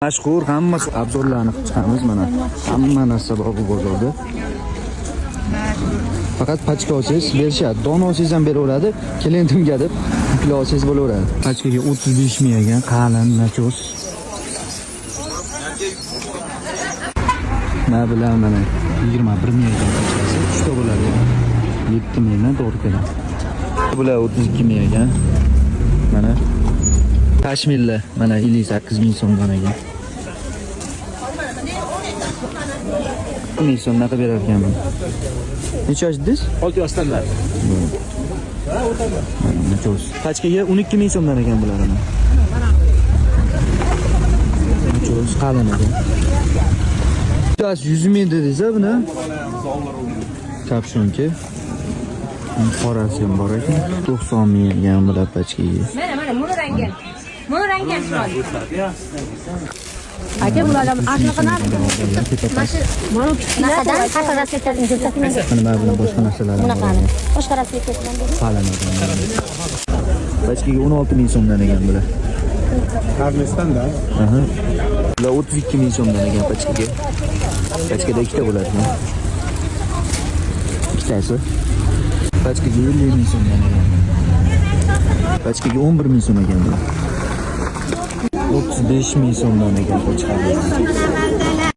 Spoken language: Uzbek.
Mashhur hamma obzorlarni qilib chiqamiz mana. Hamma narsa bor bu bozorda. Faqat pachka olsangiz berishadi. Don olsangiz ham beraveradi. Klientimga deb pul olsangiz bo'laveradi. Pachkaga 35 ming ekan, qalin nachos. Nima bilan mana 21 ming ekan pachkasi. 3 ta bo'ladi. 7 mingdan to'g'ri keladi. Bular 32 ming ekan. Mana Tashmilla mana 58 ming so'mdan ekan. Ming so'mdan qilib berar ekanman. Necha ochdingiz? 6 yoshdanlar. Nachos. Pachkaga 12 ming so'mdan ekan bular ham. Nachos qalin ekan. Yosh 100 ming dedingiz-a buni? Kapshonki. Qorasi ham bor ekan. 90 ming ekan bular pachkaga. Mana buni rangi. Buni rangi chiroyli. Aka bulardan ashna qiladi. Mana kichkinadan qanaqa rasmlarni ko'rsatmayman. Mana bular boshqa narsalar. Bunaqani. Boshqa rasmlardan dedi. Qalin ekan. Pachkaga 16 ming so'mdan ekan bular. Karnesdan-da. Aha. Bular 32 ming so'mdan ekan pachkaga. Pachkada ikkita bo'ladi. Ikkitasi. Pachkaga 50 ming so'mdan ekan. Pachkaga 11 ming so'm ekan bular. 35 ming so'mdan ekan pachkaga.